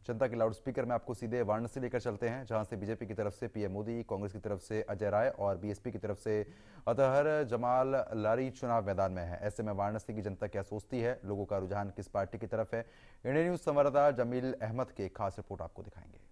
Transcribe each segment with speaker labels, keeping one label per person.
Speaker 1: जनता के लाउडस्पीकर में आपको सीधे वाराणसी लेकर चलते हैं, जहां से बीजेपी की तरफ से पीएम मोदी, कांग्रेस की तरफ से अजय राय और बीएसपी की तरफ से अतहर जमाल लारी चुनाव मैदान में है। ऐसे में वाराणसी की जनता क्या सोचती है, लोगों का रुझान किस पार्टी की तरफ है, इंडिया न्यूज संवाददाता जमील अहमद की एक खास रिपोर्ट आपको दिखाएंगे।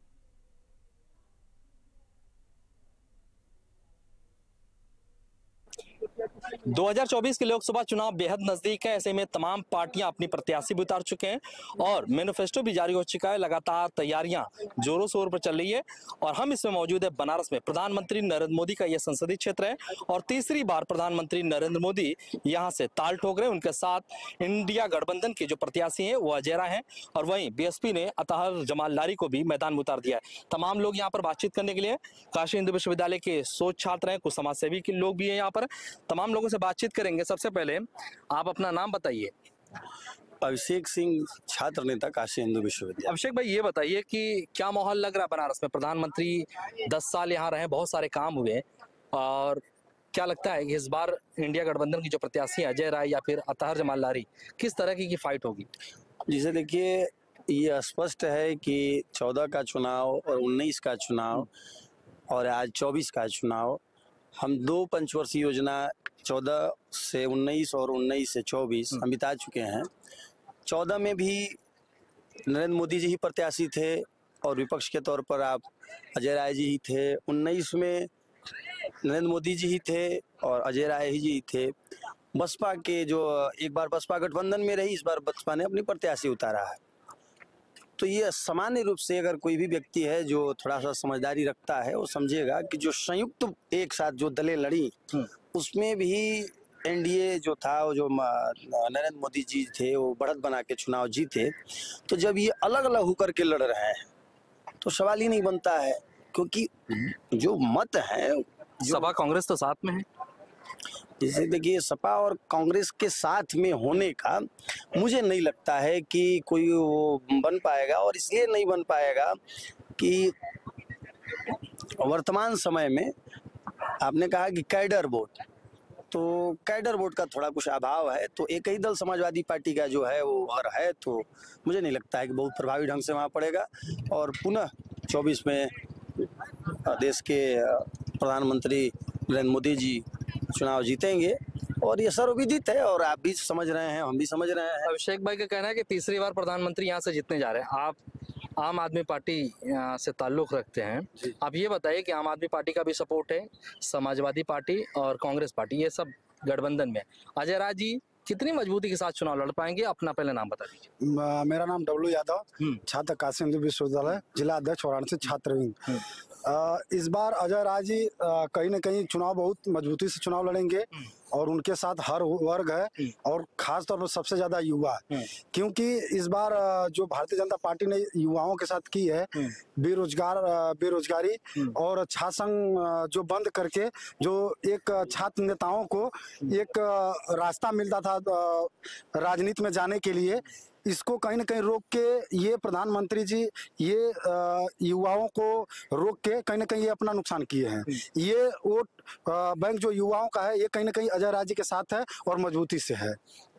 Speaker 2: 2024 के लोकसभा चुनाव बेहद नजदीक है। ऐसे में तमाम पार्टियां अपनी प्रत्याशी भी उतार चुके हैं और मैनिफेस्टो भी जारी हो चुका है। लगातार तैयारियां जोरों शोर पर चल रही है और हम इसमें मौजूद है बनारस में। प्रधानमंत्री नरेंद्र मोदी का यह संसदीय क्षेत्र है और तीसरी बार प्रधानमंत्री नरेंद्र मोदी यहां से ताल ठोक रहे हैं। उनके साथ इंडिया गठबंधन के जो प्रत्याशी हैं वो अजय राय हैं और वहीं बीएसपी ने अतहर जमाल लारी को भी मैदान में उतार दिया है। तमाम लोग यहाँ पर बातचीत करने के लिए काशी हिंदू विश्वविद्यालय के शोध छात्र हैं, कुछ समाजसेवी के लोग भी हैं यहाँ पर। तमाम लोगों से बातचीत करेंगे। सबसे पहले आप अपना नाम बताइए।
Speaker 3: अभिषेक सिंह, छात्र नेता, काशी हिंदू विश्वविद्यालय।
Speaker 2: अभिषेक भाई, ये बताइए कि क्या माहौल लग रहा है बनारस में? प्रधानमंत्री 10 साल यहाँ रहे, बहुत सारे काम हुए और क्या लगता है कि इस बार इंडिया गठबंधन की जो प्रत्याशी अजय राय या फिर अतहर जमाल लारी, किस तरह की फाइट होगी?
Speaker 3: जिसे देखिए, ये स्पष्ट है कि 14 का चुनाव और 19 का चुनाव और आज 24 का चुनाव, हम 2 पंचवर्षीय योजना 14 से 19 और 19 से 24 हम बिता चुके हैं। 14 में भी नरेंद्र मोदी जी ही प्रत्याशी थे और विपक्ष के तौर पर आप अजय राय जी ही थे। 19 में नरेंद्र मोदी जी ही थे और अजय राय जी ही थे। बसपा के जो एक बार बसपा गठबंधन में रही, इस बार बसपा ने अपनी प्रत्याशी उतारा है। तो ये सामान्य रूप से अगर कोई भी व्यक्ति है जो थोड़ा सा समझदारी रखता है, वो समझेगा कि जो संयुक्त एक साथ जो दलें लड़ी, उसमें भी एनडीए जो था, वो जो नरेंद्र मोदी जी थे, वो बढ़त बना के चुनाव जीते। तो जब ये अलग अलग होकर के लड़ रहे हैं तो सवाल ही नहीं बनता है, क्योंकि जो मत है,
Speaker 2: सपा कांग्रेस तो साथ में है।
Speaker 3: जैसे देखिए, सपा और कांग्रेस के साथ में होने का मुझे नहीं लगता है कि कोई वो बन पाएगा, और इसलिए नहीं बन पाएगा कि वर्तमान समय में आपने कहा कि कैडर वोट, तो कैडर वोट का थोड़ा कुछ अभाव है। तो एक ही दल समाजवादी पार्टी का जो है वो और है, तो मुझे नहीं लगता है कि बहुत प्रभावी ढंग से वहाँ पड़ेगा। और पुनः 24 में देश के प्रधानमंत्री नरेंद्र मोदी जी चुनाव जीतेंगे और ये सर्वविदित है और आप भी समझ रहे हैं, हम भी समझ रहे हैं।
Speaker 2: अभिषेक भाई का कहना है कि तीसरी बार प्रधानमंत्री यहाँ से जीतने जा रहे हैं। आप आम आदमी पार्टी से ताल्लुक रखते हैं, आप ये बताइए कि आम आदमी पार्टी का भी सपोर्ट है, समाजवादी पार्टी और कांग्रेस पार्टी, ये सब गठबंधन में। अजय राय जी कितनी मजबूती के साथ चुनाव लड़ पाएंगे? अपना पहले नाम बता दीजिए।
Speaker 4: मेरा नाम डब्लू यादव, छात्र काशी हिंदू विश्वविद्यालय, जिला अध्यक्ष वाराणसी छात्र विंग। इस बार अजय राय जी कहीं न कहीं चुनाव बहुत मजबूती से चुनाव लड़ेंगे और उनके साथ हर वर्ग है और खास तौर पर सबसे ज्यादा युवा, क्योंकि इस बार जो भारतीय जनता पार्टी ने युवाओं के साथ की है, बेरोजगारी और छात्र संघ जो बंद करके जो एक छात्र नेताओं को एक रास्ता मिलता था राजनीति में जाने के लिए, इसको कहीं ना कहीं रोक के ये प्रधानमंत्री जी ये युवाओं को रोक के कहीं ना कहीं ये अपना नुकसान किए हैं। ये वोट बैंक जो युवाओं का है, ये कहीं ना कहीं अजय राय जी के साथ है और मजबूती से है।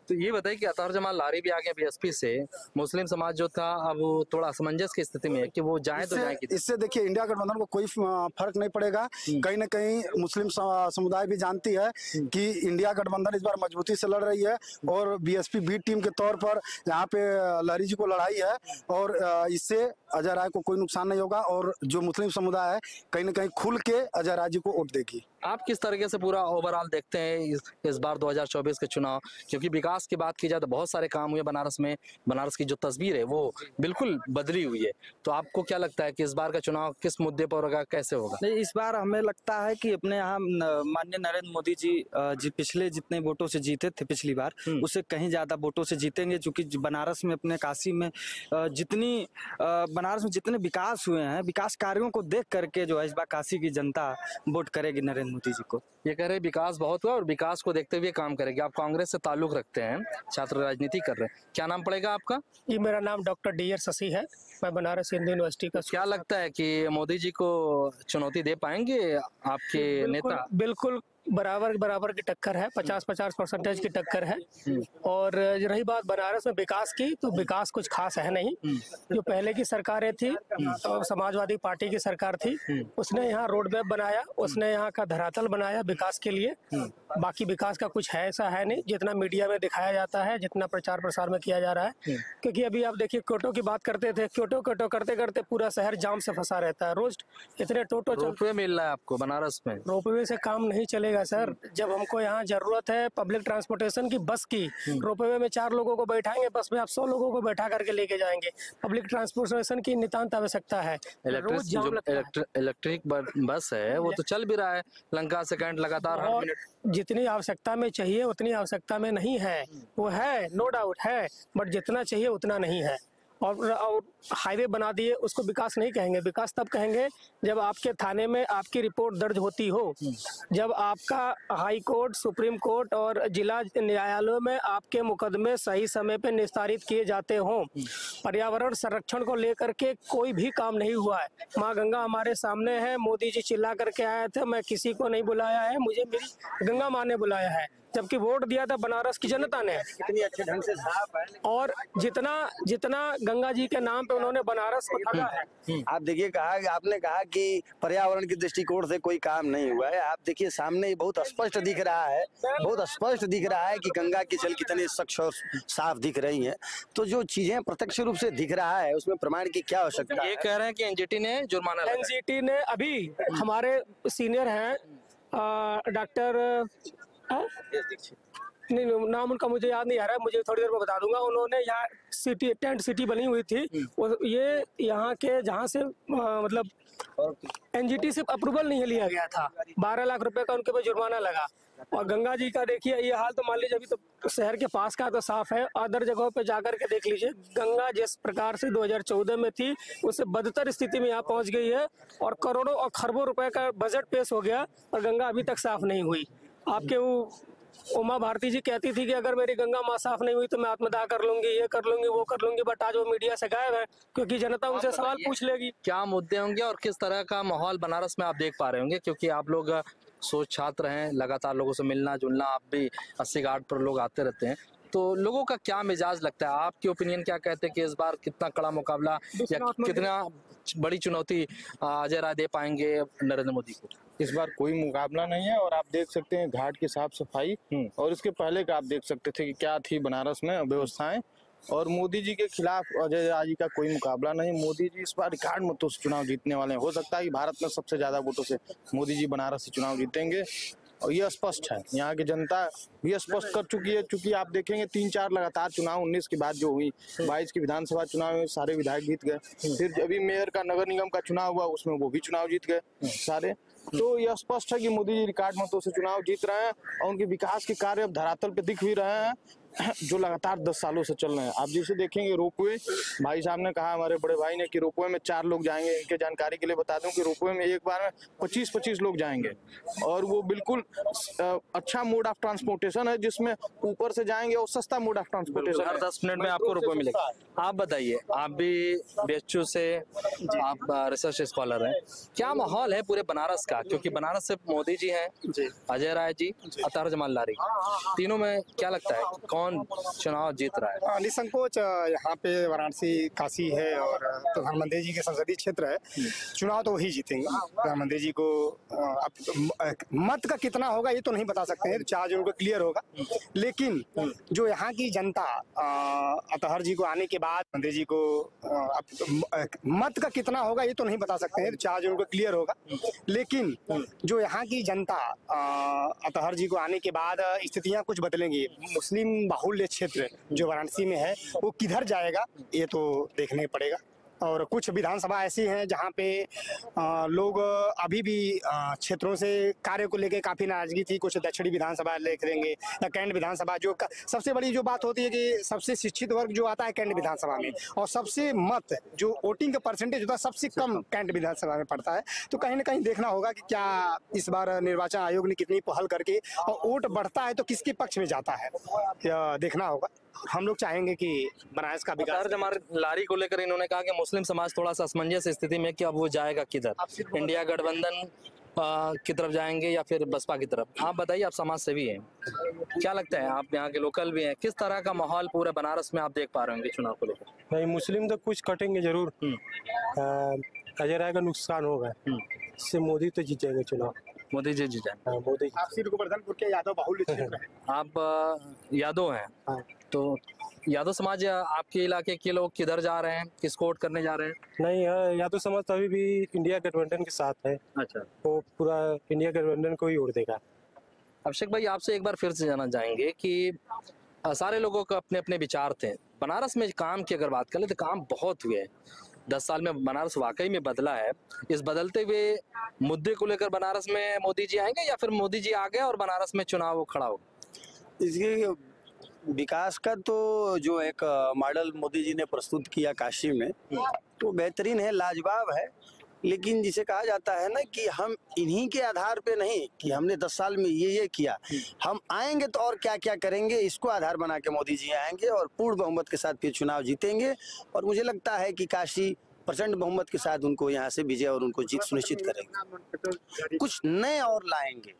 Speaker 2: तो ये बताइए कि अतहर जमाल लारी भी आ गए बीएसपी से। मुस्लिम समाज जो था अब वो थोड़ा असमंजस की स्थिति में है कि वो जाए तो जाए।
Speaker 4: इससे देखिए, इंडिया गठबंधन को कोई फर्क नहीं पड़ेगा। कहीं ना कहीं मुस्लिम समुदाय भी जानती है कि इंडिया गठबंधन इस बार मजबूती से लड़ रही है और बीएसपी बी टीम के तौर पर यहाँ पे लारी जी को लड़ाई है और इससे अजय राय को कोई नुकसान नहीं होगा और जो मुस्लिम समुदाय है कहीं ना कहीं खुल के अजय राय जी को वोट देगी।
Speaker 2: आप किस तरीके से पूरा ओवरऑल देखते हैं इस बार 2024 के चुनाव? क्योंकि विकास की बात की जाए तो बहुत सारे काम हुए बनारस में, बनारस की जो तस्वीर है वो बिल्कुल बदली हुई है। तो आपको क्या लगता है कि इस बार का चुनाव किस मुद्दे पर होगा, कैसे होगा?
Speaker 5: नहीं, इस बार हमें लगता है कि अपने यहाँ माननीय नरेंद्र मोदी जी पिछले जितने वोटों से जीते थे पिछली बार, उससे कहीं ज्यादा वोटों से जीतेंगे। क्योंकि बनारस में, अपने काशी में बनारस में जितने विकास हुए हैं, विकास कार्यों को देख करके जो है इस बार काशी की जनता वोट करेगी नरेंद्र मोदी जी को।
Speaker 2: ये कह रहे विकास बहुत हुआ और विकास को देखते हुए काम करेगी। आप कांग्रेस से ताल्लुक रखते हैं, छात्र राजनीति कर रहे हैं, क्या नाम पड़ेगा आपका?
Speaker 6: जी, मेरा नाम डॉक्टर डी.आर. शशि है, मैं बनारस हिंदू यूनिवर्सिटी का।
Speaker 2: क्या लगता है कि मोदी जी को चुनौती दे पाएंगे आपके नेता?
Speaker 6: बिल्कुल बराबर बराबर की टक्कर है, 50-50% की टक्कर है। और रही बात बनारस में विकास की, तो विकास कुछ खास है नहीं। जो पहले की सरकारें थी, और समाजवादी पार्टी की सरकार थी, उसने यहाँ रोड मैप बनाया, उसने यहाँ का धरातल बनाया विकास के लिए। बाकी विकास का कुछ है ऐसा है नहीं, जितना मीडिया में दिखाया जाता है, जितना प्रचार प्रसार में किया जा रहा है। क्योंकि अभी आप देखिए, क्योटो की बात करते थे, क्योटो करते करते पूरा शहर जाम से फंसा रहता है। रोज इतने टोटो
Speaker 2: रोपवे मिल रहा है आपको बनारस में?
Speaker 6: रोपवे से काम नहीं चलेगा सर। जब हमको यहाँ जरूरत है पब्लिक ट्रांसपोर्टेशन की, बस की, रोपवे में 4 लोगों को बैठाएंगे, बस में आप 100 लोगों को बैठा करके लेके जाएंगे। पब्लिक ट्रांसपोर्टेशन की नितांत आवश्यकता है। रोज जाम लगता है।
Speaker 2: इलेक्ट्रिक बस है वो तो चल भी रहा है, लंका से कैंट लगातार हर
Speaker 6: और
Speaker 2: मिनट।
Speaker 6: जितनी आवश्यकता में चाहिए उतनी आवश्यकता में नहीं है। वो है, नो डाउट है, बट जितना चाहिए उतना नहीं है। और हाईवे बना दिए, उसको विकास नहीं कहेंगे। विकास तब कहेंगे जब आपके थाने में आपकी रिपोर्ट दर्ज होती हो, जब आपका हाई कोर्ट, सुप्रीम कोर्ट और जिला न्यायालयों में आपके मुकदमे सही समय पे निस्तारित किए जाते हों। पर्यावरण संरक्षण को लेकर के कोई भी काम नहीं हुआ है। माँ गंगा हमारे सामने है, मोदी जी चिल्ला करके आए थे, मैं किसी को नहीं बुलाया है, मुझे मेरी गंगा माँ ने बुलाया है। जबकि वोट दिया था बनारस की जनता ने।
Speaker 3: कितनी अच्छे ढंग से साफ है।
Speaker 6: और जितना गंगा जी के नाम पे उन्होंने बनारस को ठगा है।
Speaker 3: आप देखिए, आपने कहा कि पर्यावरण के दृष्टिकोण से कोई काम नहीं हुआ है। आप देखिए सामने बहुत स्पष्ट दिख रहा है, बहुत स्पष्ट दिख रहा है कि गंगा की जल कितनी स्वच्छ और साफ दिख रही है। तो जो चीजें प्रत्यक्ष रूप से दिख रहा है, उसमें प्रमाण की क्या आवश्यकता है?
Speaker 2: ये कह रहे हैं कि एनजीटी ने जुर्माना लगाया।
Speaker 6: एनजीटी ने अभी, हमारे सीनियर हैं डॉक्टर नहीं, नाम उनका मुझे याद नहीं आ रहा है, मुझे थोड़ी देर में बता दूंगा। उन्होंने यहाँ सिटी, टेंट सिटी बनी हुई थी, ये यहाँ के जहाँ से मतलब एनजीटी से अप्रूवल नहीं लिया गया था। 12 लाख रुपए का उनके पे जुर्माना लगा। और गंगा जी का देखिए ये हाल, तो मान लीजिए अभी तो शहर के पास का तो साफ है, अदर जगहों पे जाकर के देख लीजिए, गंगा जिस प्रकार से 2014 में थी, उससे बदतर स्थिति में यहाँ पहुंच गई है। और करोड़ों और खरबों रुपए का बजट पेश हो गया और गंगा अभी तक साफ नहीं हुई। आपके वो उमा भारती जी कहती थी कि अगर मेरी गंगा माँ साफ नहीं हुई तो मैं आत्मदाह कर लूंगी, ये कर लूंगी, वो कर लूंगी, बट आज वो मीडिया से गायब है, क्योंकि जनता उनसे सवाल पूछ लेगी।
Speaker 2: क्या मुद्दे होंगे और किस तरह का माहौल बनारस में आप देख पा रहे होंगे, क्योंकि आप लोग सोच छात्र हैं, लगातार लोगों से मिलना जुलना, आप भी 80 घाट पर लोग आते रहते हैं, तो लोगों का क्या मिजाज लगता है? आपकी ओपिनियन क्या कहते हैं कि इस बार कितना कड़ा मुकाबला या कितना बड़ी चुनौती अजय राय दे पाएंगे नरेंद्र मोदी को?
Speaker 7: इस बार कोई मुकाबला नहीं है। और आप देख सकते हैं घाट की साफ सफाई, और इसके पहले का आप देख सकते थे कि क्या थी बनारस में व्यवस्थाएं। और मोदी जी के खिलाफ अजय राय जी का कोई मुकाबला नहीं। मोदी जी इस बार रिकॉर्ड मतों से चुनाव जीतने वाले हैं। हो सकता है कि भारत में सबसे ज्यादा वोटों से मोदी जी बनारस से चुनाव जीतेंगे, और ये स्पष्ट है। यहाँ की जनता ये स्पष्ट कर चुकी है। चूंकि आप देखेंगे 3-4 लगातार चुनाव 19 के बाद जो हुई, 22 की विधानसभा चुनाव में सारे विधायक जीत गए। फिर अभी मेयर का, नगर निगम का चुनाव हुआ, उसमें वो भी चुनाव जीत गए सारे। तो यह स्पष्ट है कि मोदी जी रिकॉर्ड मतों से चुनाव जीत रहे हैं, और उनके विकास के कार्य अब धरातल पे दिख भी रहे हैं, जो लगातार 10 सालों से चल रहे हैं। आप जैसे देखेंगे रोपवे, भाई साहब ने कहा, हमारे बड़े भाई ने, कि रोपवे में 4 लोग जाएंगे। इनके जानकारी के लिए बता दूं कि रोपवे में एक बार में 25-25 लोग जाएंगे, और वो बिल्कुल अच्छा मोड ऑफ ट्रांसपोर्टेशन है, जिसमें ऊपर से जाएंगे और सस्ता mode of transportation.
Speaker 2: Her 10 minute में आपको रुपये मिलेगा। आप बताइए, आप भी बीएचयू से, आप रिसर्च स्कॉलर हैं, क्या माहौल है पूरे बनारस का? क्योंकि बनारस से मोदी जी हैं, अजय राय जी, अतहर जमाल लारी, तीनों में क्या लगता है कौन चुनाव जीत रहा है?
Speaker 8: निसंकोच यहाँ पे वाराणसी, काशी है, और प्रधानमंत्री जी के संसदीय क्षेत्र है। चुनाव तो वही जीतेंगे। प्रधानमंत्री जी को मत का कितना होगा ये तो नहीं बता सकते हैं, चार्ज उनको क्लियर होगा। लेकिन जो यहाँ की जनता अतहर जी को आने के बाद, प्रधानमंत्री जी को मत का कितना होगा ये तो नहीं बता सकते हैं, चार्ज उनको क्लियर होगा। लेकिन जो यहाँ की जनता अतहर जी को आने के बाद स्थितियाँ कुछ बदलेंगी। मुस्लिम बाहुल्य क्षेत्र जो वाराणसी में है वो किधर जाएगा ये तो देखने पड़ेगा। और कुछ विधानसभा ऐसी हैं जहां पे लोग अभी भी क्षेत्रों से कार्य को लेके काफी नाराजगी थी। कुछ दक्षिणी विधानसभा देख लेंगे या कैंट विधानसभा, जो सबसे बड़ी जो बात होती है कि सबसे शिक्षित वर्ग जो आता है कैंट विधानसभा में, और सबसे मत जो वोटिंग का परसेंटेज होता है सबसे कम कैंट विधानसभा में पड़ता है। तो कहीं ना कहीं देखना होगा कि क्या इस बार निर्वाचन आयोग ने कितनी पहल करके, और वोट बढ़ता है तो किसके पक्ष में जाता है, देखना होगा। हम लोग चाहेंगे कि बनारस का विकास।
Speaker 2: हमारे लारी को लेकर इन्होंने कहा कि मुस्लिम समाज थोड़ा सा असमंजस स्थिति में कि अब वो जाएगा किधर। इंडिया गठबंधन की तरफ जाएंगे या फिर बसपा की तरफ? आप बताइए, आप समाज सेवी हैं, क्या लगता है, आप यहाँ के लोकल भी हैं, किस तरह का माहौल पूरे बनारस में आप देख पा रहे होंगे चुनाव को लेकर?
Speaker 6: नहीं, मुस्लिम तो कुछ कटेंगे जरूर। अजय राय का नुकसान होगा, इससे मोदी तो जीतेगा चुनाव।
Speaker 2: मोदी जी जी जाए।
Speaker 6: हाँ, मोदी।
Speaker 8: आप श्री गोवर्धनपुर के यादव बाहुल्य क्षेत्र है।
Speaker 2: आप यादव हैं,
Speaker 6: हाँ।
Speaker 2: तो यादव समाज आपके इलाके के लोग किधर जा रहे हैं, किसको वोट करने जा रहे हैं?
Speaker 6: नहीं, यादव समाज तो अभी भी इंडिया गठबंधन के साथ है।
Speaker 2: अच्छा,
Speaker 6: वो पूरा इंडिया गठबंधन को ही वोट देगा।
Speaker 2: अभिषेक भाई, आपसे एक बार फिर से जानना चाहेंगे कि सारे लोगों का अपने अपने विचार थे। बनारस में काम की अगर बात करें तो काम बहुत हुए हैं। 10 साल में बनारस वाकई में बदला है। इस बदलते हुए मुद्दे को लेकर बनारस में मोदी जी आएंगे या फिर मोदी जी आ गए और बनारस में चुनाव खड़ा हो?
Speaker 3: इसके विकास का तो जो एक मॉडल मोदी जी ने प्रस्तुत किया काशी में, तो बेहतरीन है, लाजवाब है। लेकिन जिसे कहा जाता है ना कि हम इन्हीं के आधार पे नहीं कि हमने 10 साल में ये किया, हम आएंगे तो और क्या क्या करेंगे, इसको आधार बना के मोदी जी आएंगे और पूर्ण बहुमत के साथ फिर चुनाव जीतेंगे। और मुझे लगता है कि काशी प्रचंड बहुमत के साथ उनको यहाँ से विजय और उनको जीत सुनिश्चित करेंगे। कुछ नए और लाएंगे,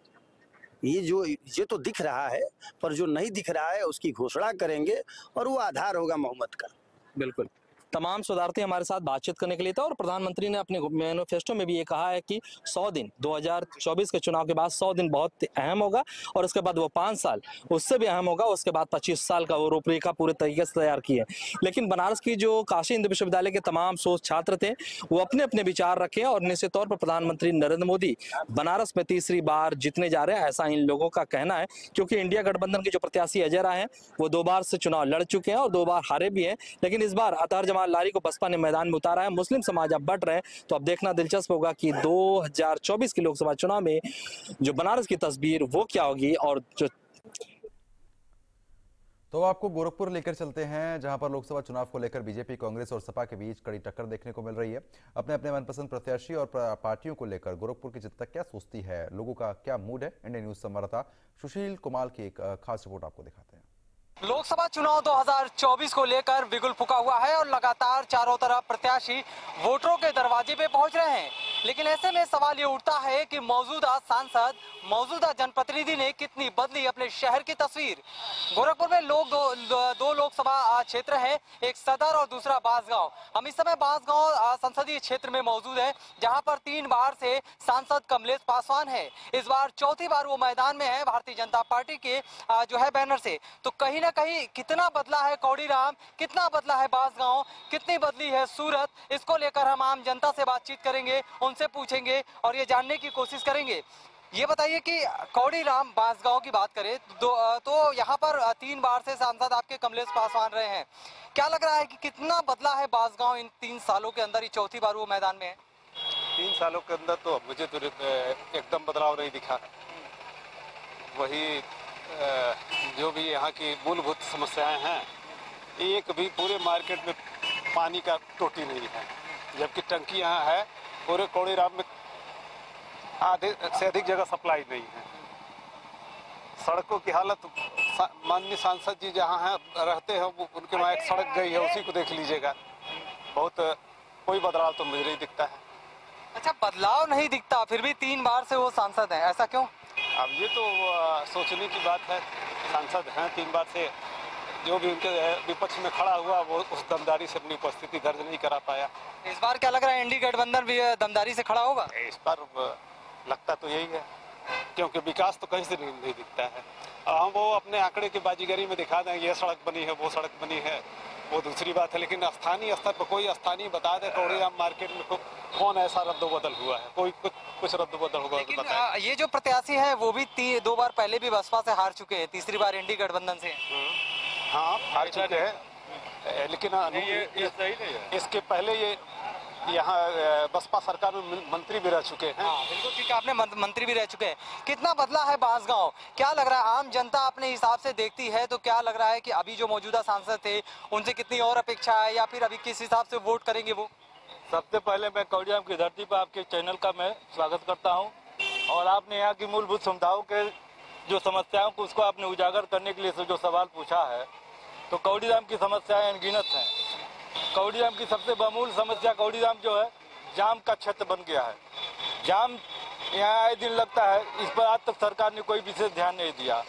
Speaker 3: ये तो दिख रहा है, पर जो नहीं दिख रहा है उसकी घोषणा करेंगे और वो आधार होगा बहुमत का।
Speaker 2: बिल्कुल, तमाम शोधार्थी हमारे साथ बातचीत करने के लिए था और प्रधानमंत्री ने अपने मैनिफेस्टो में भी ये कहा है कि 100 दिन 2024 के चुनाव के बाद 100 दिन बहुत अहम होगा और उसके बाद वो 5 साल उससे भी अहम होगा, उसके बाद 25 साल का वो रूपरेखा पूरे तरीके से तैयार की है। लेकिन बनारस की जो काशी हिंदू विश्वविद्यालय के तमाम शोध छात्र थे वो अपने अपने विचार रखे और निश्चित तौर पर प्रधानमंत्री नरेंद्र मोदी बनारस में तीसरी बार जीतने जा रहे हैं, ऐसा इन लोगों का कहना है। क्योंकि इंडिया गठबंधन के जो प्रत्याशी अजय राय हैं वो 2 बार से चुनाव लड़ चुके हैं और 2 बार हारे भी हैं, लेकिन इस बार अतहर जमाल लारी को बसपा ने मैदान में उतारा है। मुस्लिम समाज अब बढ़ रहे हैं, तो अब देखना दिलचस्प होगा कि 2024 के लोकसभा चुनाव में जो बनारस की तस्वीर वो क्या होगी। और जो
Speaker 1: तो आपको गोरखपुर लेकर चलते हैं, जहां पर लोकसभा चुनाव को लेकर बीजेपी, कांग्रेस और सपा के बीच कड़ी टक्कर देखने को मिल रही है। अपने अपने मनपसंद प्रत्याशी और पार्टियों को लेकर गोरखपुर की जनता क्या सोचती है, लोगों का क्या मूड है, इंडियन न्यूज संवाददाता सुशील कुमार की एक खास रिपोर्ट आपको दिखाते हैं।
Speaker 9: लोकसभा चुनाव 2024 को लेकर बिगुल फूका हुआ है और लगातार चारों तरफ प्रत्याशी वोटरों के दरवाजे पे पहुंच रहे हैं। लेकिन ऐसे में सवाल ये उठता है कि मौजूदा सांसद, मौजूदा जनप्रतिनिधि ने कितनी बदली अपने शहर की तस्वीर। गोरखपुर में दो लोकसभा क्षेत्र है, एक सदर और दूसरा बांसगांव। हम इस समय बांसगांव संसदीय क्षेत्र में मौजूद है, जहां पर 3 बार से सांसद कमलेश पासवान है। इस बार चौथी बार वो मैदान में है भारतीय जनता पार्टी के जो है बैनर से। तो कहीं ना कहीं कितना बदला है कौड़ीराम, कितना बदला है बांसगांव, कितनी बदली है सूरत, इसको लेकर हम आम जनता से बातचीत करेंगे, उनसे पूछेंगे और ये जानने की कोशिश करेंगे। ये बताइए कि कौड़ीराम, बांसगांव की बात करें तो यहाँ पर 3 बार से सांसद आपके कमलेश पासवान रहे हैं। क्या लग रहा है कि कितना बदला है बांसगांव इन 3 सालों के अंदर? ये चौथी बार वो मैदान में है।
Speaker 10: 3 सालों के अंदर तो मुझे तो एकदम बदलाव नहीं दिखा। वही जो भी यहाँ की मूलभूत समस्याएं हैं, एक भी पूरे मार्केट में पानी का टोटी नहीं है, जबकि टंकी यहाँ है। पूरे कौड़ीराम में आधे से अधिक जगह सप्लाई नहीं है। सड़कों की हालत, माननीय सांसद जी जहाँ हैं रहते हैं उनके वहाँ एक सड़क गई है, उसी को देख लीजिएगा। बहुत कोई बदलाव तो मुझे नहीं दिखता है।
Speaker 9: अच्छा, बदलाव नहीं दिखता, फिर भी 3 बार से वो सांसद हैं, ऐसा क्यों?
Speaker 10: अब ये तो सोचने की बात है। सांसद हैं 3 बार से, जो भी उनके विपक्ष में खड़ा हुआ वो उस दमदारी से अपनी उपस्थिति दर्ज नहीं करा पाया।
Speaker 9: इस बार क्या लग रहा है, एनडीए गठबंधन भी दमदारी से खड़ा होगा?
Speaker 10: इस बार लगता तो यही है, क्योंकि विकास तो कहीं से नहीं दिखता है। हम वो अपने आंकड़े की बाजीगरी में दिखा दें, ये सड़क बनी है, वो सड़क बनी है, वो दूसरी बात है। लेकिन स्थानीय स्तर पर कोई स्थानीय बता दे कौड़ीराम मार्केट में कौन ऐसा रद्दोबदल हुआ है, कोई कुछ रद्दोबदल होगा तो बताएं।
Speaker 9: ये जो प्रत्याशी है वो भी 2 बार पहले भी बसपा से हार चुके हैं, तीसरी बार एनडीए गठबंधन से।
Speaker 10: हाँ, हार चुके हैं, लेकिन इसके पहले ये यहाँ बसपा सरकार में मंत्री भी रह चुके हैं।
Speaker 9: हाँ, बिल्कुल ठीक है, आपने मंत्री भी रह चुके हैं। कितना बदला है बांसगांव, क्या लग रहा है? आम जनता अपने हिसाब से देखती है तो क्या लग रहा है कि अभी जो मौजूदा सांसद थे उनसे कितनी और अपेक्षा है, या फिर अभी किस हिसाब से वोट करेंगे वो?
Speaker 11: सबसे पहले मैं कौड़ीराम की धरती पर आपके चैनल का मैं स्वागत करता हूँ, और आपने यहाँ की मूलभूत समुदायों के जो समस्याओं को उसको आपने उजागर करने के लिए जो सवाल पूछा है, तो कौड़ीराम की समस्याएं अनगिनत हैं। कौड़ीराम की सबसे बमूल समस्या, कौड़ीराम जो है जाम का क्षेत्र बन गया है। जाम यहाँ आए दिन लगता है, इस पर आज तक सरकार ने कोई विशेष ध्यान नहीं दिया।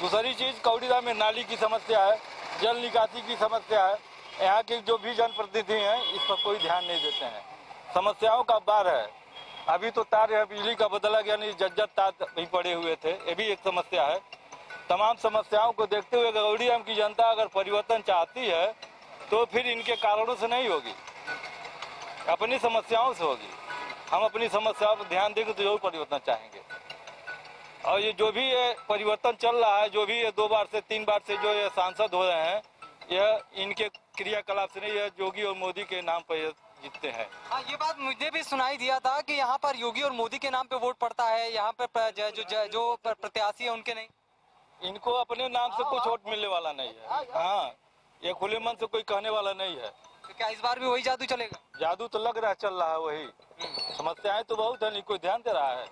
Speaker 11: दूसरी चीज कौड़ीराम में नाली की समस्या है, जल निकासी की समस्या है। यहाँ के जो भी जनप्रतिनिधि हैं इस पर कोई ध्यान नहीं देते हैं। समस्याओं का बार है। अभी तो तार है, बिजली का बदला गया नहीं, जज्जत तार भी पड़े हुए थे, ये भी एक समस्या है। तमाम समस्याओं को देखते हुए कौड़ीराम की जनता अगर परिवर्तन चाहती है तो फिर इनके कारणों से नहीं होगी, अपनी समस्याओं से होगी। हम अपनी समस्याओं पर ध्यान देंगे तो जरूर परिवर्तन चाहेंगे। और ये जो भी ये परिवर्तन चल रहा है, जो भी ये 2 बार से 3 बार से जो ये सांसद हो रहे हैं, यह इनके क्रियाकलाप से नहीं, यह योगी और मोदी के नाम पर जीतते हैं।
Speaker 9: हाँ, ये बात मुझे भी सुनाई दिया था कि यहाँ पर योगी और मोदी के नाम पे वोट पड़ता है, यहाँ पर जो प्रत्याशी है उनके नहीं।
Speaker 11: इनको अपने नाम से कुछ वोट मिलने वाला नहीं है। हाँ, ये खुले मन से कोई कहने वाला नहीं है।
Speaker 9: तो क्या इस बार भी वही जादू चलेगा?
Speaker 11: जादू तो लग रहा है चल रहा है वही। समस्याएं तो बहुत है, नहीं कोई ध्यान दे रहा है।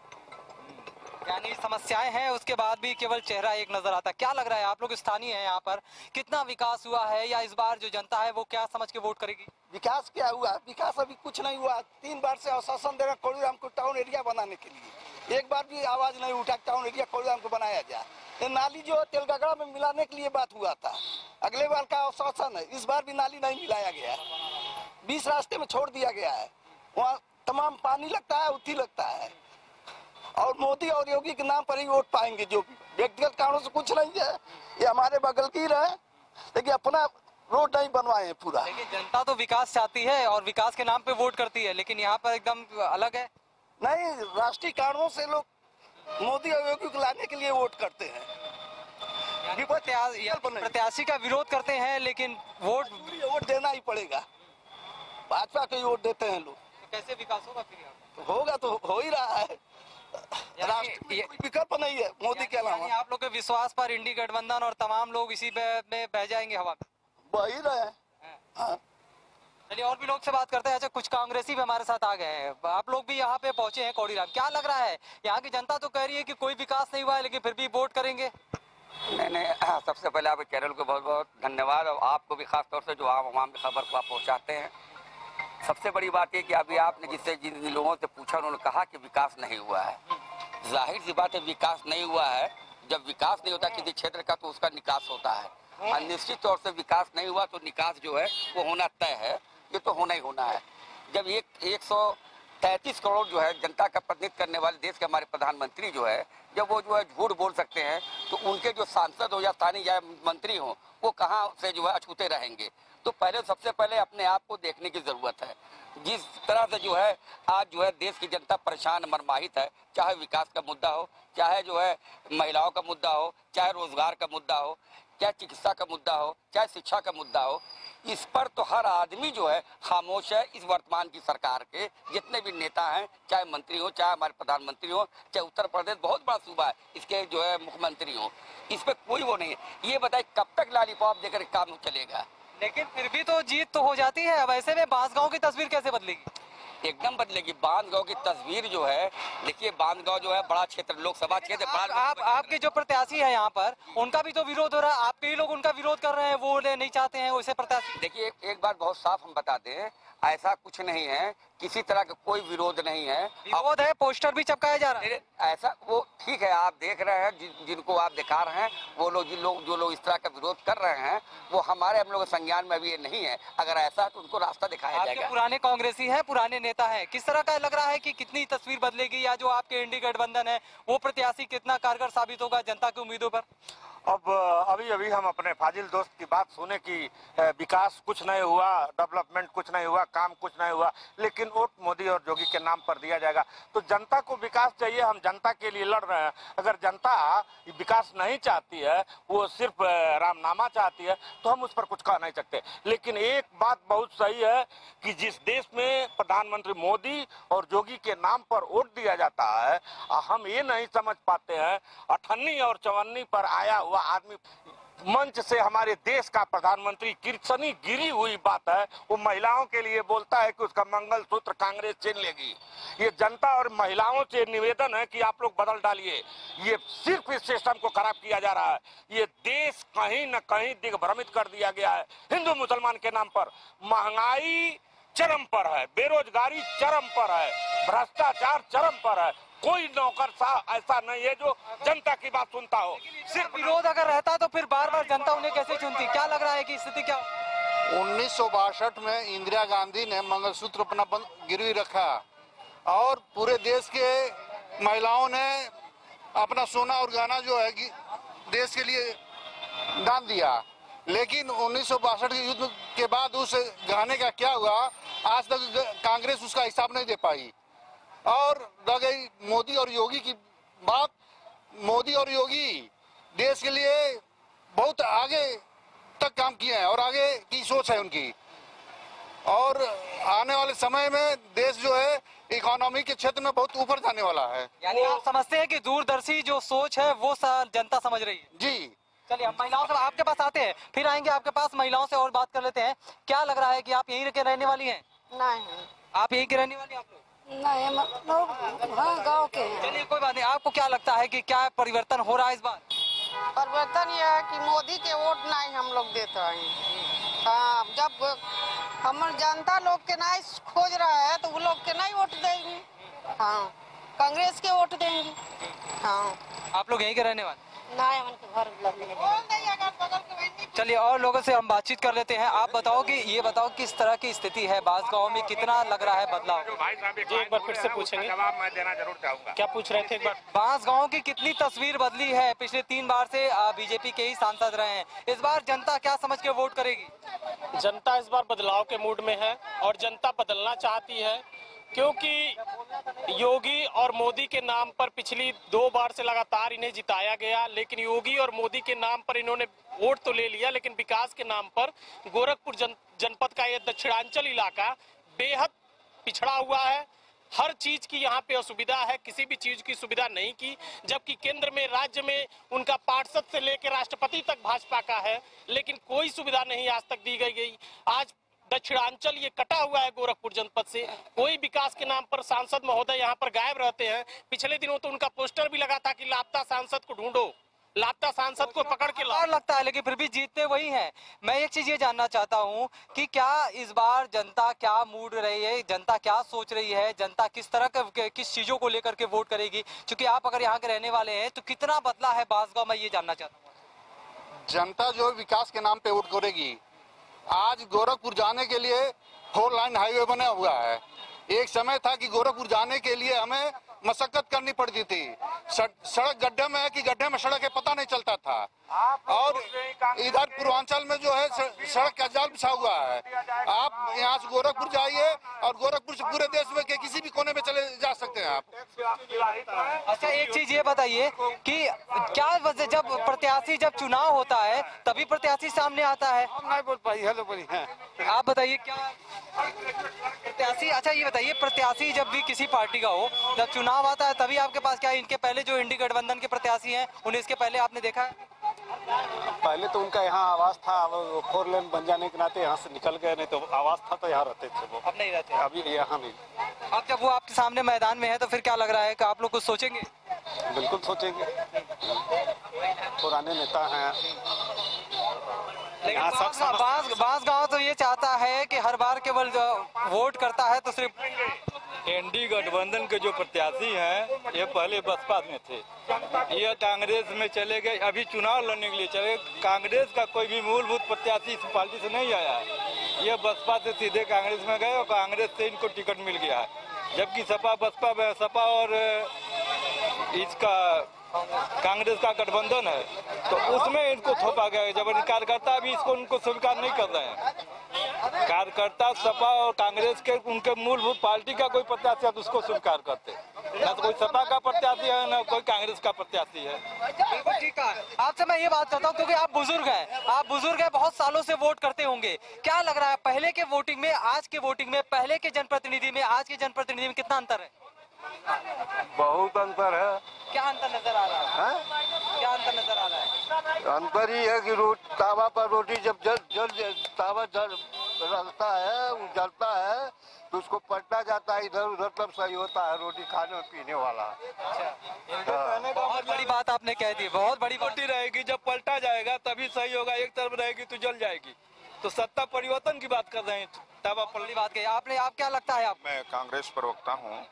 Speaker 9: यानी समस्याएं हैं, उसके बाद भी केवल चेहरा एक नजर आता है। क्या लग रहा है, आप लोग स्थानीय हैं, यहाँ पर कितना विकास हुआ है, या इस बार जो जनता है वो क्या समझ के वोट करेगी?
Speaker 12: विकास क्या हुआ? विकास अभी कुछ नहीं हुआ। 3 बार से आश्वासन दे रहा कौड़ीराम को टाउन एरिया बनाने के लिए, एक बार भी आवाज नहीं उठा टाउन एरिया कौड़ीराम को बनाया जाए। ये नाली जो तेलगगड़ा में मिलाने के लिए बात हुआ था, अगले बार का आश्वासन है, इस बार भी नाली नहीं मिलाया गया है। 20 रास्ते में छोड़ दिया गया है, वहाँ तमाम पानी लगता है, उत्ती लगता है। और मोदी और योगी के नाम पर ही वोट पाएंगे, जो व्यक्तिगत कारणों से कुछ नहीं है। ये हमारे बगल की रहे, लेकिन अपना रोड नहीं बनवाए हैं पूरा।
Speaker 9: लेकिन जनता तो विकास चाहती है और विकास के नाम पे वोट करती है, लेकिन यहाँ पर एकदम अलग है।
Speaker 12: नहीं, राष्ट्रीय कारणों से लोग मोदी और योगी को लाने के लिए वोट करते हैं।
Speaker 9: प्रत्याशी का विरोध करते हैं, लेकिन
Speaker 12: वोट देना ही पड़ेगा। भाजपा को ही वोट देते हैं लोग।
Speaker 9: तो कैसे विकास होगा फिर?
Speaker 12: तो होगा तो हो ही रहा है। राष्ट्र में कोई विकल्प नहीं है मोदी के अलावा।
Speaker 9: आप लोग के विश्वास पर इंडी गठबंधन और तमाम लोग इसी में बह जाएंगे हवा में?
Speaker 12: बह ही रहे हैं। हाँ।
Speaker 9: चलिए और भी लोग से बात करते हैं। अच्छा, कुछ कांग्रेसी भी हमारे साथ आ गए हैं, आप लोग भी यहाँ पे पहुंचे हैं कौड़ीराम। क्या लग रहा है, यहाँ की जनता तो कह रही है कि कोई विकास नहीं हुआ है, लेकिन फिर भी वोट करेंगे?
Speaker 13: नहीं, सबसे पहले आप चैनल को बहुत बहुत धन्यवाद, और आपको भी खास तौर से जो आवाम की खबर को आप पहुँचाते हैं। सबसे बड़ी बात है कि अभी आपने जिन लोगों से पूछा, उन्होंने कहा कि विकास नहीं हुआ है। जाहिर सी बात है, विकास नहीं हुआ है। जब विकास नहीं होता किसी क्षेत्र का तो उसका निकास होता है, और निश्चित तौर से विकास नहीं हुआ तो निकास जो है वो होना तय है, ये तो होना ही होना है। जब 133 करोड़ जो है जनता का प्रतिनिधित्व करने वाले देश के हमारे प्रधानमंत्री जो है, जब वो जो है झूठ बोल सकते हैं, तो उनके जो सांसद हो या स्थानीय या मंत्री हो, वो कहाँ से जो है अछूते रहेंगे। तो पहले सबसे पहले अपने आप को देखने की जरूरत है। जिस तरह से जो है आज जो है देश की जनता परेशान मरमाहित है, चाहे विकास का मुद्दा हो, चाहे जो है महिलाओं का मुद्दा हो, चाहे रोजगार का मुद्दा हो, चाहे चिकित्सा का मुद्दा हो, चाहे शिक्षा का मुद्दा हो, इस पर तो हर आदमी जो है खामोश है। इस वर्तमान की सरकार के जितने भी नेता हैं, चाहे मंत्री हो, चाहे हमारे प्रधानमंत्री हो, चाहे उत्तर प्रदेश बहुत बड़ा सूबा है, इसके जो है मुख्यमंत्री हो, इस पर कोई वो नहीं है। ये बताए कब तक लालीपॉप देकर काम चलेगा?
Speaker 9: लेकिन फिर भी तो जीत तो हो जाती है। अब ऐसे में बांसगांव की तस्वीर कैसे बदलेगी?
Speaker 13: एकदम बदलेगी। बांसगांव की तस्वीर जो है, देखिए बांसगांव जो है बड़ा क्षेत्र, लोकसभा क्षेत्र।
Speaker 9: आपके जो प्रत्याशी है यहाँ पर, उनका भी तो विरोध हो रहा है, आपके ही लोग उनका विरोध कर रहे हैं, वो नहीं चाहते हैं वैसे प्रत्याशी।
Speaker 13: देखिए एक बात बहुत साफ हम बता दें, ऐसा कुछ नहीं है, किसी तरह का कोई विरोध नहीं है।
Speaker 9: विरोध है, पोस्टर भी चिपकाया जा रहा है।
Speaker 13: ऐसा वो ठीक है, आप देख रहे हैं, जिनको आप दिखा रहे हैं, वो लोग जो लोग इस तरह का विरोध कर रहे हैं, वो हमारे हम लोग संज्ञान में अभी ये नहीं है। अगर ऐसा है तो उनको रास्ता दिखाया जाएगा।
Speaker 9: पुराने कांग्रेसी हैं, पुराने नेता हैं, किस तरह का लग रहा है कि कितनी तस्वीर बदलेगी, या जो आपके इंडी गठबंधन है वो प्रत्याशी कितना कारगर साबित होगा जनता की उम्मीदों पर?
Speaker 14: अब अभी हम अपने फाजिल दोस्त की बात सुने कि विकास कुछ नहीं हुआ, डेवलपमेंट कुछ नहीं हुआ, काम कुछ नहीं हुआ, लेकिन वोट मोदी और योगी के नाम पर दिया जाएगा। तो जनता को विकास चाहिए, हम जनता के लिए लड़ रहे हैं। अगर जनता विकास नहीं चाहती है, वो सिर्फ रामनामा चाहती है, तो हम उस पर कुछ कह नहीं सकते। लेकिन एक बात बहुत सही है कि जिस देश में प्रधानमंत्री मोदी और योगी के नाम पर वोट दिया जाता है, हम ये नहीं समझ पाते हैं 58 और 54 पर आया हुआ आदमी मंच से हमारे देश का प्रधानमंत्री किरसनी गिरी हुई बात है, वो महिलाओं के लिए बोलता है कि उसका मंगलसूत्र कांग्रेस छीन लेगी। ये जनता और महिलाओं से निवेदन है कि आप लोग बदल डालिए। ये सिर्फ इस सिस्टम को खराब किया जा रहा है। ये देश कहीं न कहीं दिग्भ्रमित कर दिया गया है हिंदू मुसलमान के नाम पर। महंगाई चरम पर है, बेरोजगारी चरम पर है, भ्रष्टाचार चरम पर है। कोई नौकरशाह ऐसा नहीं है जो जनता की बात सुनता हो।
Speaker 9: सिर्फ विरोध अगर रहता तो फिर बार बार जनता उन्हें कैसे चुनती? क्या लग रहा है कि स्थिति क्या?
Speaker 12: 1962 में इंदिरा गांधी ने मंगलसूत्र अपना गिरवी रखा और पूरे देश के महिलाओं ने अपना सोना और गहना जो है देश के लिए दान दिया। लेकिन 1962 के युद्ध के बाद उस गहने का क्या हुआ, आज तक कांग्रेस उसका हिसाब नहीं दे पाई। और रह गई मोदी और योगी की बात, मोदी और योगी देश के लिए बहुत आगे तक काम किए हैं और आगे की सोच है उनकी, और आने वाले समय में देश जो है इकोनॉमी के क्षेत्र में बहुत ऊपर जाने वाला है।
Speaker 9: यानी आप समझते हैं कि दूरदर्शी जो सोच है वो जनता समझ रही है?
Speaker 12: जी।
Speaker 9: चलिए हम महिलाओं से आपके पास आते हैं, फिर आएंगे आपके पास, महिलाओं से और बात कर लेते हैं। क्या लग रहा है कि आप यहीं के रहने वाली हैं?
Speaker 15: नहीं।
Speaker 9: आप यहीं के रहने वाली आप लोग?
Speaker 15: नहीं, मतलब हाँ गाँव के हैं।
Speaker 9: चलिए कोई बात नहीं। आपको क्या लगता है कि क्या परिवर्तन हो रहा है इस बार?
Speaker 15: परिवर्तन यह है कि मोदी के वोट नहीं हम लोग देते हैं। हाँ, जब हमारे जनता लोग के नहीं खोज रहा है तो वो लोग के नहीं वोट देंगे। हाँ, कांग्रेस के वोट देंगे। हाँ।
Speaker 9: आप लोग यहीं के रहने वाले?
Speaker 15: नहीं, उनके घर
Speaker 9: चलिए और लोगों से हम बातचीत कर लेते हैं। आप बताओ कि ये बताओ किस तरह की स्थिति है बांसगांव में, कितना लग रहा है बदलाव?
Speaker 6: जी एक बार फिर से पूछेंगे।
Speaker 14: जवाब मैं देना जरूर चाहूंगा।
Speaker 6: क्या पूछ रहे थे एक बार?
Speaker 9: बांसगांव की कितनी तस्वीर बदली है? पिछले 3 बार से बीजेपी के ही सांसद रहे हैं। इस बार जनता क्या समझ के वोट करेगी?
Speaker 6: जनता इस बार बदलाव के मूड में है और जनता बदलना चाहती है, क्योंकि योगी और मोदी के नाम पर पिछली 2 बार से लगातार इन्हें जिताया गया, लेकिन योगी और मोदी के नाम पर इन्होंने वोट तो ले लिया, लेकिन विकास के नाम पर गोरखपुर जनपद का यह दक्षिणांचल इलाका बेहद पिछड़ा हुआ है। हर चीज की यहाँ पे असुविधा है, किसी भी चीज की सुविधा नहीं की, जबकि केंद्र में राज्य में उनका पार्षद से लेकर राष्ट्रपति तक भाजपा का है, लेकिन कोई सुविधा नहीं आज तक दी गई। आज दक्षिणांचल ये कटा हुआ है गोरखपुर जनपद से। कोई विकास के नाम पर सांसद महोदय यहाँ पर गायब रहते हैं। पिछले दिनों तो उनका पोस्टर भी लगा था कि लापता सांसद को ढूंढो, लापता सांसद को पकड़ के लाओ।
Speaker 9: लगता है लेकिन फिर भी जीतते वही हैं। मैं एक चीज ये जानना चाहता हूँ कि क्या इस बार जनता क्या मूड रही है, जनता क्या सोच रही है, जनता किस तरह के किस चीजों को लेकर के वोट करेगी? क्योंकि आप अगर यहाँ के रहने वाले हैं तो कितना बदला है बांसगांव, मैं ये जानना चाहता हूँ।
Speaker 12: जनता जो विकास के नाम पे वोट करेगी। आज गोरखपुर जाने के लिए 4 लाइन हाईवे बना हुआ है। एक समय था कि गोरखपुर जाने के लिए हमें मशक्कत करनी पड़ती थी। सड़क गड्ढे में है कि गड्ढे में सड़क है पता नहीं चलता था। और इधर पूर्वांचल में जो है सड़क का जाल बिछा हुआ है। आप यहाँ से गोरखपुर जाइए और गोरखपुर से पूरे देश में के किसी भी कोने में चले जा सकते हैं आप।
Speaker 9: अच्छा एक चीज ये बताइए कि क्या वजह, जब प्रत्याशी जब चुनाव होता है तभी प्रत्याशी सामने आता है?
Speaker 12: नहीं बोल पाई। हेलो बोली।
Speaker 9: आप बताइए क्या प्रत्याशी, अच्छा ये बताइए प्रत्याशी जब भी किसी पार्टी का हो, जब चुनाव आता है तभी आपके पास क्या इनके पहले जो इंडी गठबंधन के प्रत्याशी हैं उन्हें इसके पहले आपने देखा है?
Speaker 11: पहले तो उनका यहाँ आवास था, 4 लेन बन जाने के नाते यहाँ से निकल गए, नहीं तो आवास था तो यहाँ रहते थे वो।
Speaker 9: अब नहीं रहते?
Speaker 11: अभी यहाँ नहीं।
Speaker 9: अब जब वो आपके सामने मैदान में है तो फिर क्या लग रहा है कि आप लोग कुछ सोचेंगे?
Speaker 11: बिल्कुल सोचेंगे, पुराने नेता हैं।
Speaker 9: लेकिन बांसगांव तो ये चाहता है कि हर बार केवल वोट करता है तो सिर्फ
Speaker 11: एनडी गठबंधन के जो प्रत्याशी हैं ये पहले बसपा में थे, ये कांग्रेस में चले गए, अभी चुनाव लड़ने के लिए चले। कांग्रेस का कोई भी मूलभूत प्रत्याशी इस पार्टी से नहीं आया है, ये बसपा से सीधे कांग्रेस में गए और कांग्रेस से इनको टिकट मिल गया है। जबकि सपा और इसका कांग्रेस का गठबंधन है तो उसमें इनको थोपा गया। जब कार्यकर्ता भी इसको उनको स्वीकार नहीं कर रहे हैं। कार्यकर्ता सपा और कांग्रेस के उनके मूलभूत पार्टी का कोई प्रत्याशी है तो उसको स्वीकार करते, ना तो कोई सपा का प्रत्याशी है ना कोई कांग्रेस का प्रत्याशी है।
Speaker 9: बिल्कुल ठीक है। आपसे मैं ये बात करता हूँ क्योंकि आप बुजुर्ग हैं, बहुत सालों से वोट करते होंगे। क्या लग रहा है पहले के वोटिंग में आज के वोटिंग में, पहले के जनप्रतिनिधि में आज के जनप्रतिनिधि में कितना अंतर है?
Speaker 16: बहुत अंतर है।
Speaker 9: क्या अंतर नजर आ रहा है? क्या अंतर नजर आ रहा है?
Speaker 16: अंतर ही है कि तावा पर रोटी जब तावा जलता है, वो जलता है तो उसको पलटा जाता है इधर उधर, तब सही होता है रोटी खाने पीने वाला।
Speaker 9: बहुत बड़ी बात आपने कह दी, बहुत बड़ी
Speaker 11: रोटी रहेगी, जब पलटा जाएगा तभी सही होगा। एक तरफ रहेगी तो जल जाएगी। तो सत्ता परिवर्तन की बात कर रहे हैं, तावा
Speaker 9: पलटी बात कही आपने। आप क्या लगता है? आप?
Speaker 17: मैं कांग्रेस प्रवक्ता हूँ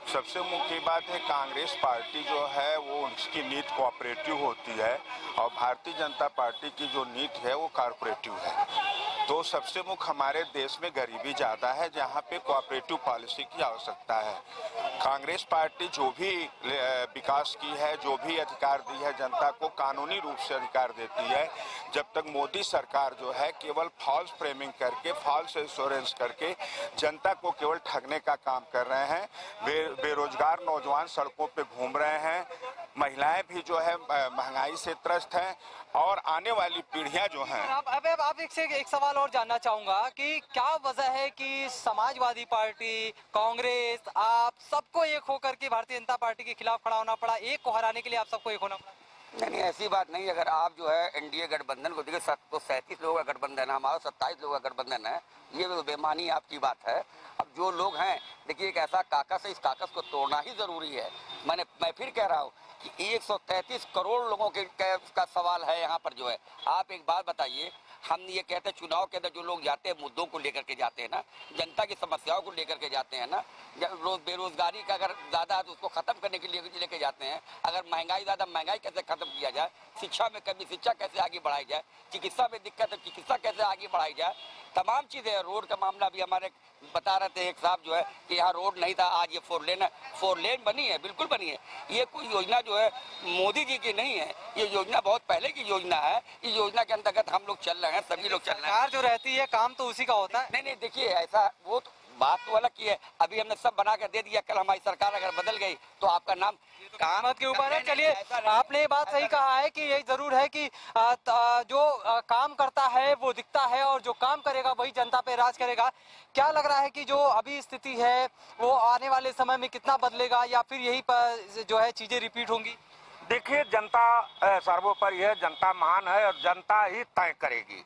Speaker 17: सबसे मुख्य बात है कांग्रेस पार्टी जो है वो उसकी नीति कोऑपरेटिव होती है और भारतीय जनता पार्टी की जो नीति है वो कॉर्पोरेटिव है। तो सबसे मुख्य हमारे देश में गरीबी ज़्यादा है जहाँ पे कोऑपरेटिव पॉलिसी की आवश्यकता है। कांग्रेस पार्टी जो भी विकास की है, जो भी अधिकार दी है जनता को, कानूनी रूप से अधिकार देती है। जब तक मोदी सरकार जो है केवल फॉल्स फ्रेमिंग करके, फॉल्स इंश्योरेंस करके जनता को केवल ठगने का काम कर रहे हैं। बेरोजगार नौजवान सड़कों पे घूम रहे हैं, महिलाएं भी जो है महंगाई से त्रस्त हैं और आने वाली पीढ़ियां जो हैं।
Speaker 9: आप एक सवाल और जानना चाहूंगा कि क्या वजह है कि समाजवादी पार्टी, कांग्रेस, आप सबको एक होकर के भारतीय जनता पार्टी के खिलाफ खड़ा होना पड़ा, एक को हराने के लिए आप सबको एक होना पड़ा?
Speaker 13: नहीं, ऐसी बात नहीं। अगर आप जो है एनडीए गठबंधन को देखिए, 37 लोगों का गठबंधन है, हमारा 27 लोगों का गठबंधन है, ये बेमानी आपकी बात है। अब जो लोग हैं, देखिए एक ऐसा काकस है, इस काकस को तोड़ना ही जरूरी है। मैं फिर कह रहा हूँ कि 133 करोड़ लोगों के का सवाल है यहाँ पर जो है। आप एक बात बताइए, हम ये कहते हैं चुनाव के अंदर जो लोग जाते हैं मुद्दों को लेकर के जाते हैं ना, जनता की समस्याओं को लेकर के जाते हैं ना, बेरोजगारी का अगर ज़्यादा है तो उसको ख़त्म करने के लिए लेके जाते हैं। अगर महंगाई ज़्यादा, महंगाई कैसे ख़त्म किया जाए, शिक्षा में कमी, शिक्षा कैसे आगे बढ़ाई जाए, चिकित्सा में दिक्कत है, चिकित्सा कैसे आगे बढ़ाई जाए, तमाम चीज़ें। रोड का मामला भी हमारे बता रहे थे एक साहब जो है कि यहाँ रोड नहीं था, आज ये 4 लेन है, 4 लेन बनी है, बिल्कुल बनी है। ये कोई योजना जो है मोदी जी की नहीं है, ये योजना बहुत पहले की योजना है। इस योजना के अंतर्गत हम लोग चल रहे हैं, सभी लोग चल रहे हैं।
Speaker 9: सरकार जो रहती है काम तो उसी का होता है।
Speaker 13: नहीं, देखिए ऐसा वो तो बात तो अलग की है। अभी हमने सब बना कर दे दिया, कल हमारी सरकार अगर बदल गई तो आपका नाम
Speaker 9: काम के ऊपर है। चलिए, आपने बात सही कहा है कि यही जरूर है कि जो काम करता है वो दिखता है और जो काम करेगा वही जनता पे राज करेगा। क्या लग रहा है कि जो अभी स्थिति है वो आने वाले समय में कितना बदलेगा या फिर यही पर जो है चीजें रिपीट होंगी?
Speaker 14: देखिए, जनता सर्वोपरि है, जनता महान है और जनता ही तय करेगी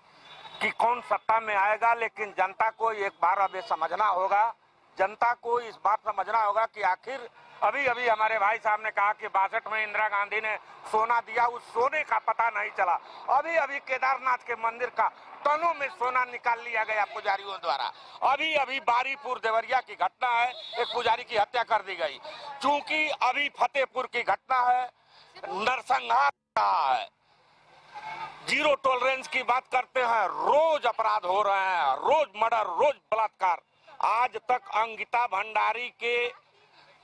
Speaker 14: कि कौन सत्ता में आएगा। लेकिन जनता को एक बार अब ये समझना होगा, जनता को इस बात समझना होगा कि आखिर अभी अभी हमारे भाई साहब ने कहा कि 62 में इंदिरा गांधी ने सोना दिया, उस सोने का पता नहीं चला। अभी अभी केदारनाथ के मंदिर का टनों में सोना निकाल लिया गया पुजारियों द्वारा। अभी अभी बारीपुर देवरिया की घटना है, एक पुजारी की हत्या कर दी गई। चूंकि अभी फतेहपुर की घटना है, नरसंहार है, जीरो टॉलरेंस की बात करते हैं, रोज अपराध हो रहे हैं, रोज मर्डर, रोज बलात्कार। आज तक अंकिता भंडारी के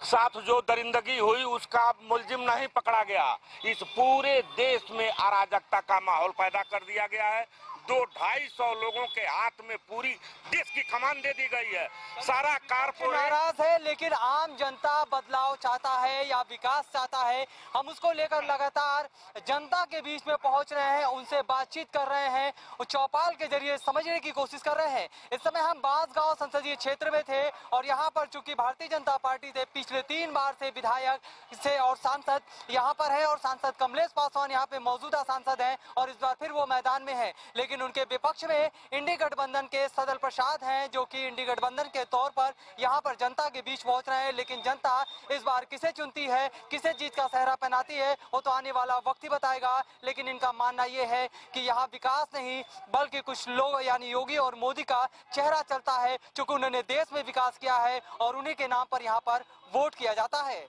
Speaker 14: साथ जो दरिंदगी हुई उसका मुलजिम नहीं पकड़ा गया। इस पूरे देश में अराजकता का माहौल पैदा कर दिया गया है। 200-250 लोगों के हाथ में पूरी देश की कमान दे दी गई है। सारा कारपोरेट
Speaker 9: नाराज है, लेकिन आम जनता बदलाव चाहता है या विकास चाहता है। हम उसको लेकर लगातार जनता के बीच में पहुंच रहे हैं, उनसे बातचीत कर रहे हैं और चौपाल के जरिए समझने की कोशिश कर रहे हैं। इस समय हम बांसगांव संसदीय क्षेत्र में थे और यहाँ पर चूंकि भारतीय जनता पार्टी से पिछले 3 बार से विधायक से और सांसद यहाँ पर है और सांसद कमलेश पासवान यहाँ पे मौजूदा सांसद हैं और इस बार फिर वो मैदान में है। लेकिन उनके विपक्ष में इंडी गठबंधन के सदल प्रसाद हैं, जो कि इंडी गठबंधन के तौर पर यहाँ पर जनता के बीच पहुंच रहे हैं। लेकिन जनता इस बार किसे चुनती है, किसे जीत का सेहरा पहनाती है, वो तो आने वाला वक्त ही बताएगा। लेकिन इनका मानना ये है कि यहाँ विकास नहीं बल्कि कुछ लोग यानी योगी और मोदी का चेहरा चलता है, क्योंकि उन्होंने देश में विकास किया है और उन्हीं के नाम पर यहाँ पर वोट किया जाता है।